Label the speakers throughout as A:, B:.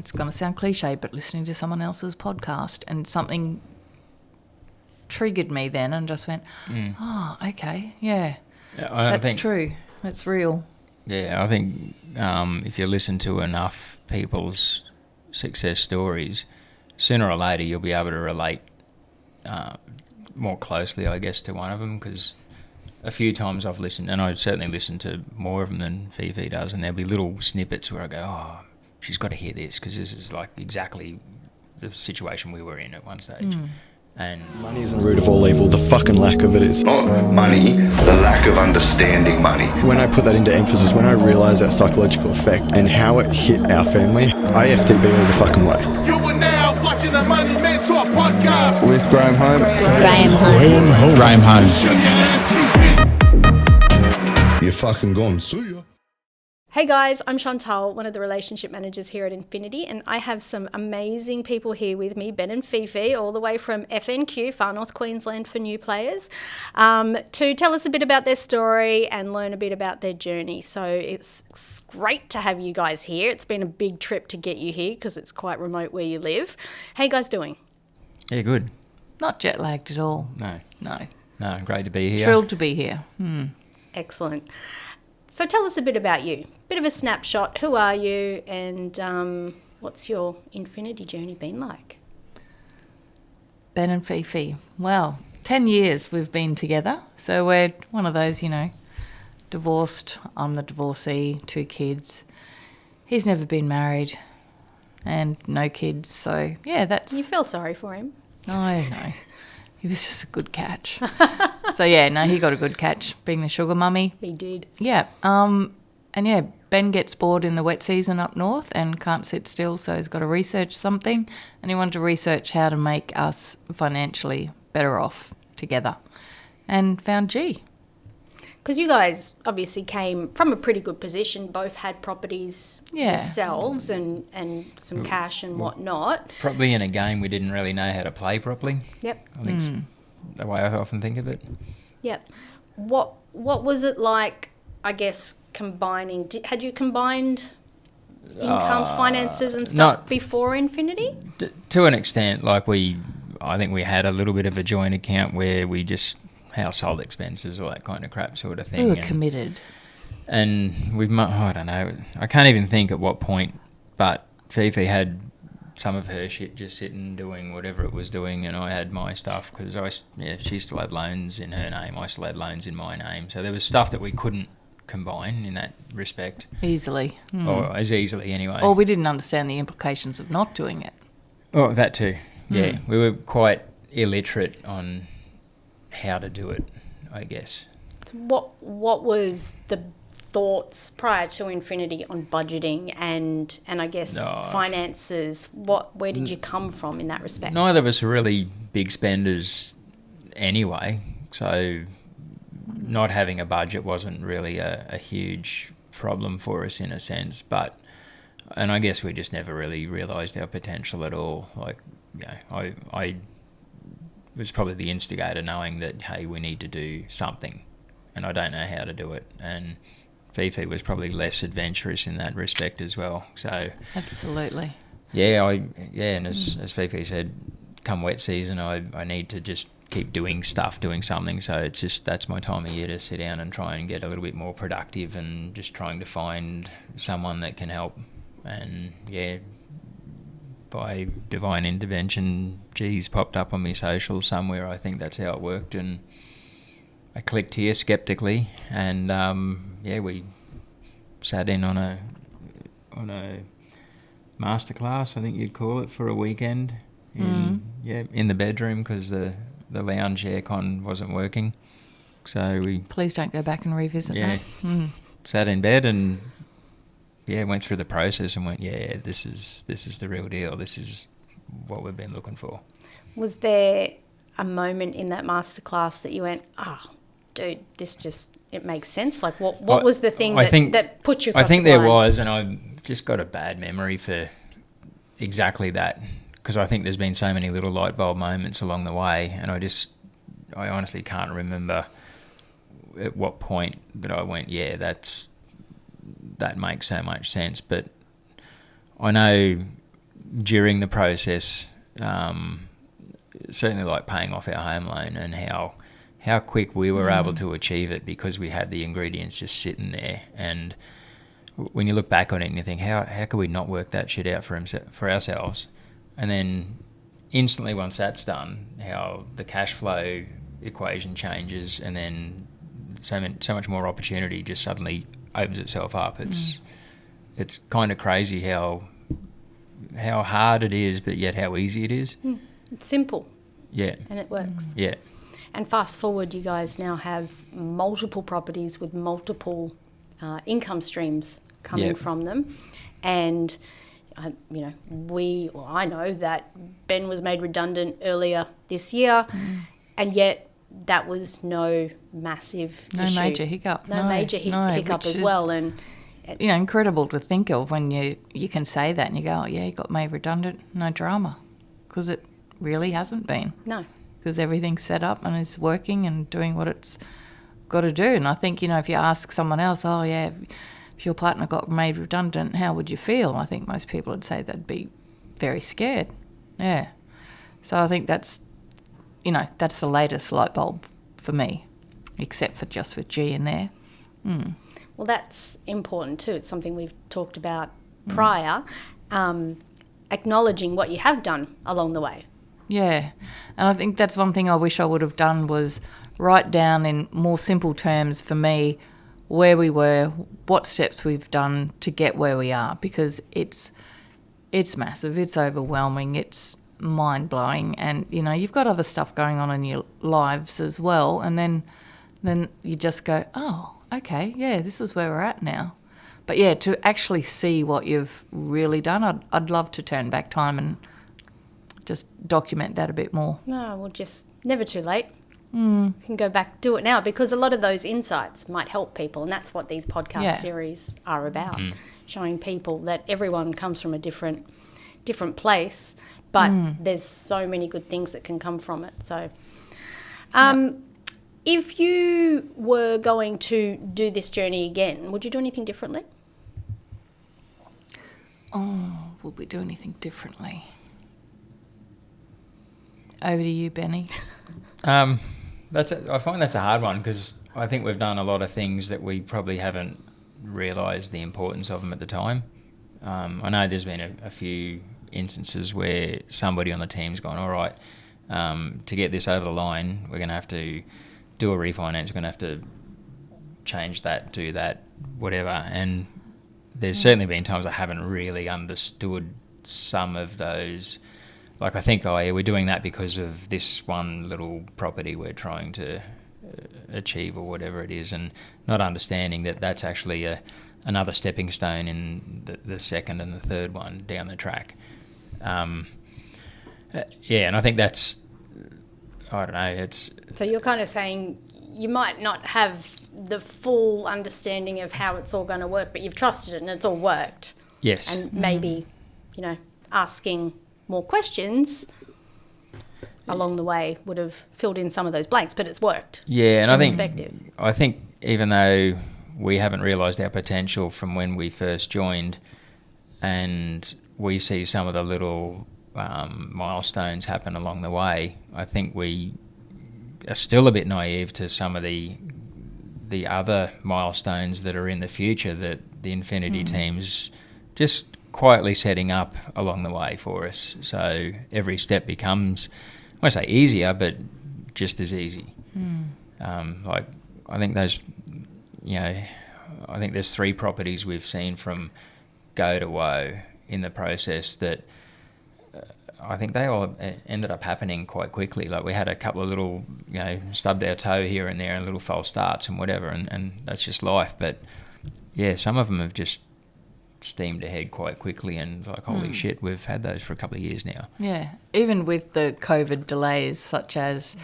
A: it's going to sound cliche, but listening to someone else's podcast, and something triggered me then, and just went, oh, okay, yeah, that's true. That's real.
B: Yeah, I think if you listen to enough people's success stories, sooner or later you'll be able to relate more closely, I guess, to one of them, because a few times I've listened, and I certainly listen to more of them than Fifi does, and there'll be little snippets where I go, oh, she's got to hear this, because this is like exactly the situation we were in at one stage. And
C: money isn't the root of all evil, the fucking lack of it is.
D: Not money, the lack of understanding money.
C: When I put that into emphasis, when I realised that psychological effect and how it hit our family, I FTB all the fucking way.
E: You are now watching the Money Mentor podcast
D: With Graham Home.
F: Graham Home.
D: You're fucking gone. See ya.
G: Hey guys, I'm Chantal, one of the relationship managers here at Infinity, and I have some amazing people here with me, Ben and Fifi, all the way from FNQ, Far North Queensland for new players, to tell us a bit about their story and learn a bit about their journey. So it's great to have you guys here. It's been a big trip to get you here because it's quite remote where you live. How you guys doing?
B: yeah, good.
A: Not jet lagged at all.
B: No, great to be here.
A: Thrilled to be here.
G: Excellent. So tell us a bit about you. Bit of a snapshot. Who are you, and what's your Infinity journey been like?
A: Ben and Fifi. Well, 10 years we've been together. So we're one of those, divorced. I'm the divorcee, 2 kids. He's never been married and no kids. So, yeah, that's...
G: You feel sorry for him?
A: No. He was just a good catch. So, yeah, no, he got a good catch, being the sugar mummy.
G: He did.
A: Yeah. And, yeah, Ben gets bored in the wet season up north and can't sit still, so he's got to research something. And he wanted to research how to make us financially better off together, and found G.
G: Because you guys obviously came from a pretty good position, both had properties yourselves and some cash and whatnot.
B: Probably in a game we didn't really know how to play properly.
G: Yep.
B: I think it's the way I often think of it.
G: Yep. What was it like, I guess, combining? Had you combined incomes, finances and stuff before Infinity?
B: To an extent, I think we had a little bit of a joint account where we just... household expenses, all that kind of crap sort of thing.
A: We were committed.
B: And I don't know, I can't even think at what point, but Fifi had some of her shit just sitting doing whatever it was doing, and I had my stuff because she still had loans in her name, I still had loans in my name. So there was stuff that we couldn't combine in that respect.
A: Easily.
B: Or as easily anyway.
A: Or we didn't understand the implications of not doing it.
B: Oh, that too. Yeah, we were quite illiterate on how to do it, I guess.
G: What was the thoughts prior to Infinity on budgeting and I guess finances? Where did you come from in that respect?
B: Neither of us are really big spenders anyway, so not having a budget wasn't really a huge problem for us in a sense. And I guess we just never really realised our potential at all. I was probably the instigator, knowing that, hey, we need to do something and I don't know how to do it. And Fifi was probably less adventurous in that respect as well. So
A: absolutely.
B: Yeah, and as Fifi said, come wet season, I need to just keep doing something. So it's just, that's my time of year to sit down and try and get a little bit more productive and just trying to find someone that can help. And yeah, by divine intervention, G's popped up on my socials somewhere. I think that's how it worked, and I clicked here skeptically, and we sat in on a masterclass, I think you'd call it, for a weekend in the bedroom because the lounge aircon wasn't working. So we
A: please don't go back and revisit that.
B: Sat in bed and went through the process and went, this is the real deal. This is what we've been looking for.
G: Was there a moment in that masterclass that you went, dude, it makes sense? Like, what was the thing that put you across
B: I think
G: the line?
B: there was, and I've just got a bad memory for exactly that, because I think there's been so many little light bulb moments along the way, and I honestly can't remember at what point that I went, that makes so much sense. But I know during the process, certainly like paying off our home loan and how quick we were able to achieve it because we had the ingredients just sitting there. And when you look back on it and you think, how could we not work that shit out for ourselves? And then instantly once that's done, how the cash flow equation changes, and then so much more opportunity just suddenly opens itself up. It's kind of crazy how hard it is, but yet how easy it is.
G: It's simple.
B: Yeah.
G: And it works.
B: Yeah.
G: And fast forward, you guys now have multiple properties with multiple income streams coming from them. And, I know that Ben was made redundant earlier this year, and yet that was no massive issue.
A: Major hiccup.
G: No major hiccup as well. And
A: incredible to think of when you can say that and you go, oh, yeah, he got made redundant, no drama, because it really hasn't been.
G: No.
A: Because everything's set up and is working and doing what it's got to do. And I think, if you ask someone else, oh, yeah, if your partner got made redundant, how would you feel? I think most people would say they'd be very scared. Yeah. So I think that's the latest light bulb for me, except for just with G in there.
G: Well, that's important too. It's something we've talked about prior, acknowledging what you have done along the way.
A: Yeah, and I think that's one thing I wish I would have done was write down in more simple terms for me where we were, what steps we've done to get where we are, because it's massive, it's overwhelming, it's mind-blowing, and, you've got other stuff going on in your lives as well, and then you just go, oh, okay, yeah, this is where we're at now. But, yeah, to actually see what you've really done, I'd love to turn back time and just document that a bit more.
G: No, well, just never too late. You can go back, do it now, because a lot of those insights might help people, and that's what these podcast series are about, showing people that everyone comes from a different place, but there's so many good things that can come from it. So if you were going to do this journey again, would you do anything differently?
A: Oh, would we do anything differently? Over to you, Benny.
B: I find that's a hard one, because I think we've done a lot of things that we probably haven't realised the importance of them at the time. I know there's been a few instances where somebody on the team's gone, all right, to get this over the line, we're going to have to do a refinance, we're going to have to change that, do that, whatever. And there's certainly been times I haven't really understood some of those. Like, I think, oh, yeah, we're doing that because of this one little property we're trying to achieve or whatever it is, and not understanding that that's actually another stepping stone in the second and the third one down the track. And I think that's, I don't know, it's...
G: So you're kind of saying you might not have the full understanding of how it's all going to work, but you've trusted it and it's all worked.
B: Yes.
G: And maybe, asking more questions along the way would have filled in some of those blanks, but it's worked.
B: Yeah, and I think even though we haven't realised our potential from when we first joined, and we see some of the little milestones happen along the way, I think we are still a bit naive to some of the other milestones that are in the future that the Infinity team's just quietly setting up along the way for us. So every step becomes, I won't say easier, but just as easy. Like, I think those, I think there's 3 properties we've seen from go to woe in the process that I think they all ended up happening quite quickly. Like, we had a couple of little, stubbed our toe here and there and little false starts and whatever, and that's just life. But yeah, some of them have just steamed ahead quite quickly, and like, holy shit, we've had those for a couple of years now.
A: Yeah, even with the COVID delays, such as,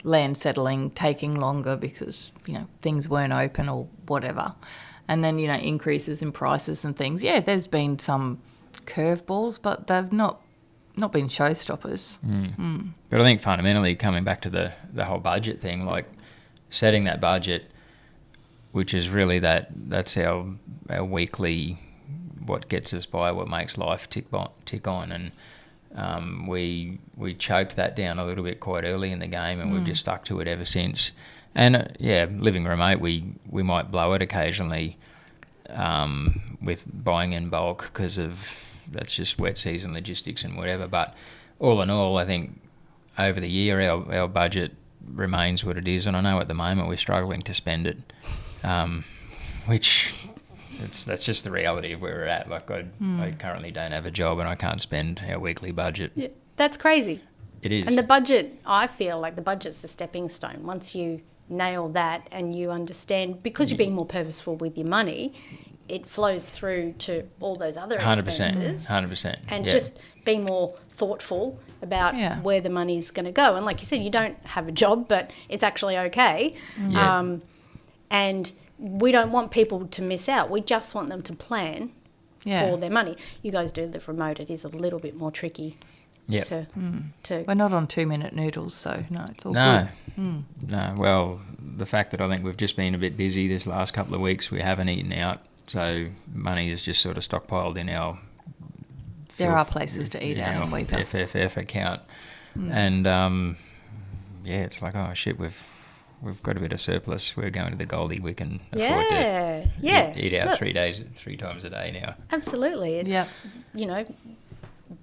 A: land settling taking longer because, things weren't open or whatever, and then, increases in prices and things. Yeah, there's been some curveballs, but they've not been showstoppers.
B: But I think fundamentally, coming back to the whole budget thing, like setting that budget, which is really that's our weekly what gets us by, what makes life tick on. And we choked that down a little bit quite early in the game, and we've just stuck to it ever since. And living remote, we might blow it occasionally with buying in bulk because that's just wet season logistics and whatever. But all in all, I think over the year our budget remains what it is, and I know at the moment we're struggling to spend it, which that's just the reality of where we're at. Like I currently don't have a job and I can't spend our weekly budget.
G: Yeah, that's crazy.
B: It is.
G: And the budget, I feel like the budget's the stepping stone. Once you nail that and you understand, because you're being more purposeful with your money, it flows through to all those other expenses.
B: 100%.
G: And just be more thoughtful about where the money's going to go. And like you said, you don't have a job, but it's actually okay. And we don't want people to miss out. We just want them to plan for their money. You guys do live remote. It is a little bit more tricky. To
A: We're not on 2-minute noodles, so no, it's all
B: No.
A: good.
B: No, well, the fact that I think we've just been a bit busy this last couple of weeks, we haven't eaten out, so money is just sort of stockpiled in our...
A: There are places to eat out in Weeper.
B: FFF account. And, it's like, oh, shit, we've got a bit of surplus. We're going to the Goldie. We can afford to eat out
G: Look,
B: 3 times a day now.
G: Absolutely. It's,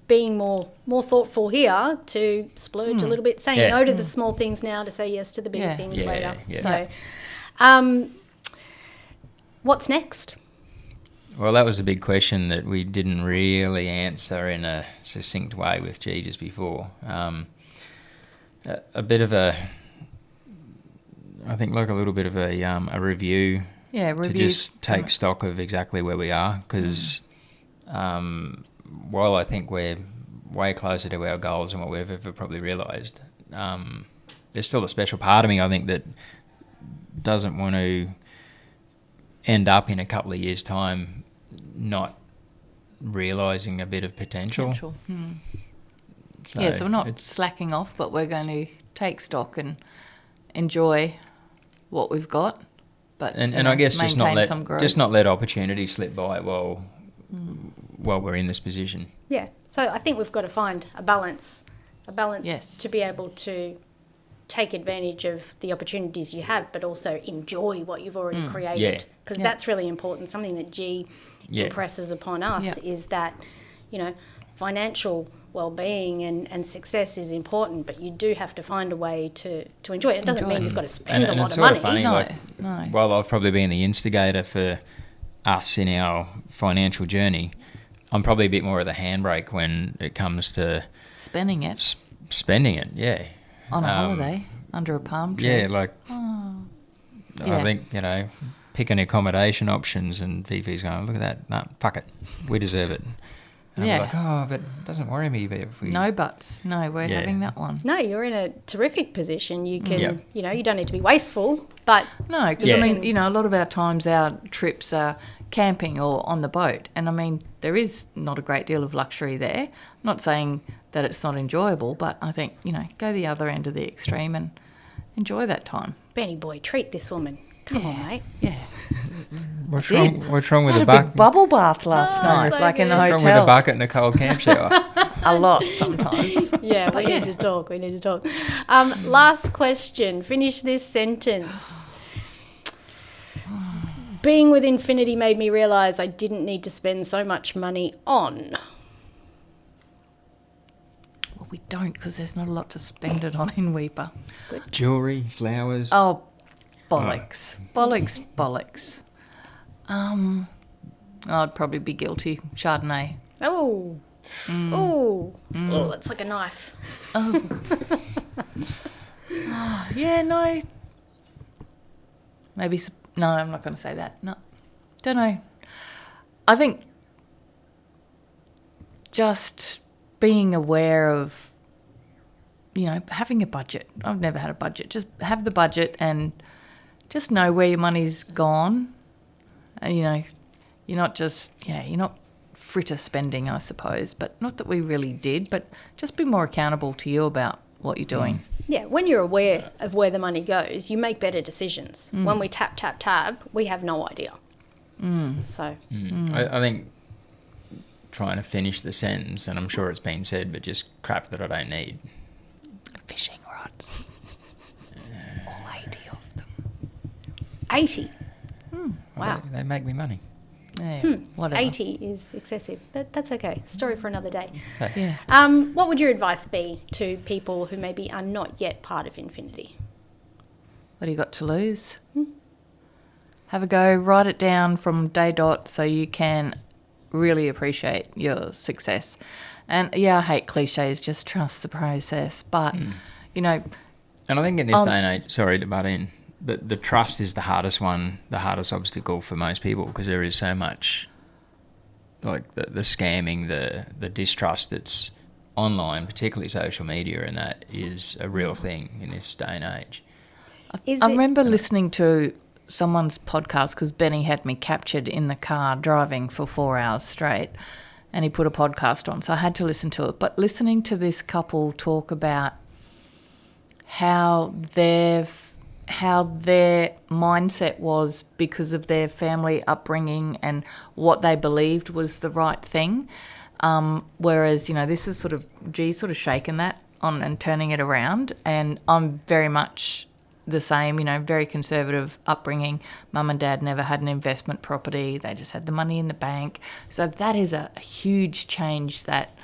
G: being more thoughtful here to splurge a little bit, saying no to the small things now to say yes to the bigger things later. So, what's next?
B: Well, that was a big question that we didn't really answer in a succinct way with G just before. A bit of a, I think, like a little bit of a review.
A: Yeah, review.
B: To just take stock of exactly where we are, because while I think we're way closer to our goals than what we've ever probably realised, there's still a special part of me, I think, that doesn't want to end up in a couple of years' time not realising a bit of potential.
A: So we're not slacking off, but we're going to take stock and enjoy what we've got. But
B: and I guess just not let opportunity slip by while we're in this position.
G: Yeah. So I think we've got to find a balance to be able to take advantage of the opportunities you have, but also enjoy what you've already created. Because that's really important. Something that G impresses upon us is that, financial well-being and success is important, but you do have to find a way to enjoy it. It doesn't mean you've got to spend a lot of money.
B: Funny, no. While I've probably been the instigator for us in our financial journey, I'm probably a bit more of the handbrake when it comes to
A: spending it.
B: Spending it, yeah.
A: On a holiday, under a palm tree.
B: Yeah, I think, picking accommodation options, and Fifi's going, look at that, no, fuck it, we deserve it. And I'm like, oh, but it doesn't worry me if we...
A: No buts. No, we're having that one.
G: No, you're in a terrific position. You can, you don't need to be wasteful, but...
A: No, because, a lot of our times, our trips are camping or on the boat. And, there is not a great deal of luxury there. I'm not saying that it's not enjoyable, but I think, go the other end of the extreme and enjoy that time.
G: Benny boy, treat this woman. Come on, mate.
A: Yeah.
B: What's wrong with
A: the bucket? Big bubble bath last night,
G: so
A: in the hotel.
B: What's wrong with a bucket and a cold camp shower?
A: A lot sometimes.
G: Yeah, we need to talk. Last question. Finish this sentence. Being with Infinity made me realise I didn't need to spend so much money on.
A: Well, we don't, because there's not a lot to spend it on in Weeper.
G: Good.
B: Jewellery, flowers.
A: Oh, bollocks. Bollocks. I'd probably be guilty. Chardonnay.
G: Oh. Oh, that's like a knife.
A: No. Maybe... No, I'm not going to say that. No. Don't know. I think just being aware of, having a budget. I've never had a budget. Just have the budget and just know where your money's gone. You're not just, you're not fritter spending, I suppose, but not that we really did, but just be more accountable to you about what you're doing.
G: Yeah, when you're aware of where the money goes, you make better decisions. When we tap, we have no idea. So
B: I think trying to finish the sentence, and I'm sure it's been said, but just crap that I don't need.
A: Fishing rods. All 80 of them.
G: 80?
B: Well,
G: Wow.
B: They make me money.
A: Yeah, whatever.
G: 80 is excessive, but that's okay. Story for another day.
A: Yeah.
G: What would your advice be to people who maybe are not yet part of Infinity?
A: What do you got to lose? Have a go. Write it down from day dot so you can really appreciate your success. And yeah, I hate cliches, just trust the process. But, you know...
B: And I think in this day and age, sorry to butt in, but the trust is the hardest one, the hardest obstacle for most people, because there is so much, like the scamming, the distrust that's online, particularly social media, and that is a real thing in this day and age.
A: I remember listening to someone's podcast because Benny had me captured in the car driving for 4 hours straight, and he put a podcast on, so I had to listen to it. But listening to this couple talk about how their mindset was because of their family upbringing and what they believed was the right thing, whereas, you know, this is sort of shaking that on and turning it around, and I'm very much the same, you know, very conservative upbringing. Mum and Dad never had an investment property. They just had the money in the bank. So that is a huge change that,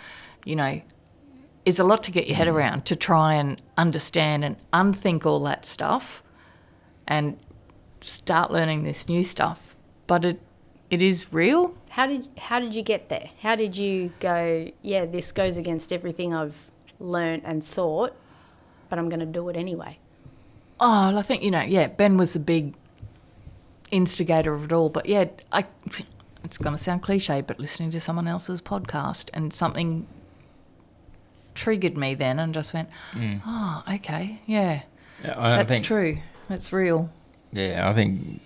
A: you know, is a lot to get your head around, to try and understand and unthink all that stuff and start learning this new stuff. But it is real.
G: How did you get there? How did you go, yeah, this goes against everything I've learned and thought, but I'm going to do it anyway?
A: Oh, I think, you know, yeah, Ben was a big instigator of it all. But, yeah, it's going to sound cliche, but listening to someone else's podcast and something triggered me then and just went, oh, okay, yeah, that's true. That's real.
B: Yeah, I think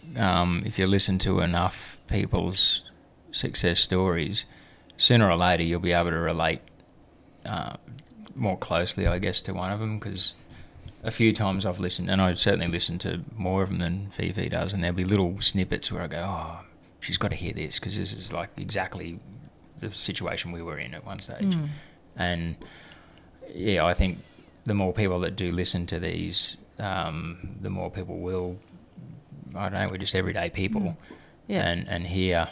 B: if you listen to enough people's success stories, sooner or later you'll be able to relate more closely, I guess, to one of them, because a few times I've listened, and I certainly listen to more of them than Fifi does, and there'll be little snippets where I go, oh, she's got to hear this, because this is like exactly the situation we were in at one stage. And yeah, I think the more people that do listen to these, the more people will, I don't know, we're just everyday people, and hear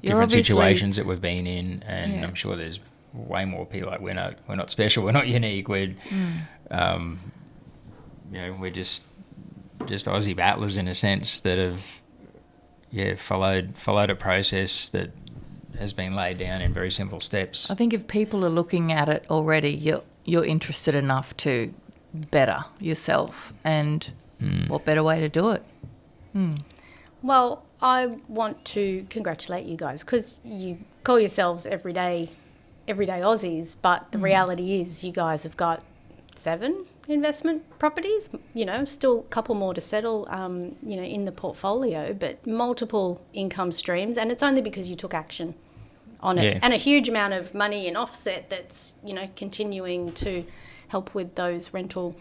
B: different situations that we've been in, and I'm sure there's way more people. Like we're not special, we're not unique, we're you know, we're just Aussie battlers in a sense that have followed a process that has been laid down in very simple steps.
A: I think if people are looking at it already, you're interested enough to better yourself, and what better way to do it?
G: Well, I want to congratulate you guys, because you call yourselves everyday Aussies, but the reality is you guys have got 7 investment properties, you know, still a couple more to settle, you know, in the portfolio, but multiple income streams, and it's only because you took action on it, and a huge amount of money in offset that's, you know, continuing to help with those rental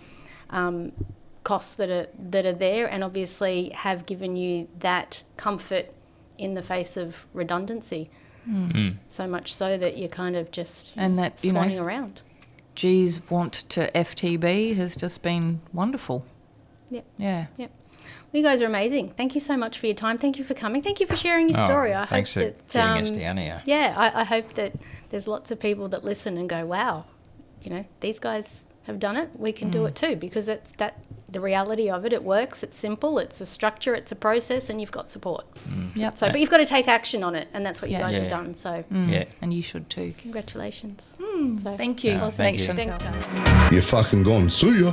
G: costs that are there, and obviously have given you that comfort in the face of redundancy. So much so that you're kind of just swanning around.
A: G's want to FTB has just been wonderful. Yep. Yeah.
G: Yep. Well, you guys are amazing. Thank you so much for your time. Thank you for coming. Thank you for sharing your story. I
B: thanks
G: hope
B: for getting us down here.
G: Yeah, I hope that there's lots of people that listen and go, wow, you know, these guys have done it. We can do it too, because that the reality of it works. It's simple. It's a structure. It's a process, and you've got support.
A: Yep.
G: So, but you've got to take action on it, and that's what you guys have done. So,
A: and you should too.
G: Congratulations.
A: Thank you.
B: Thank you.
G: Thanks, guys.
D: You're fucking gone. See ya.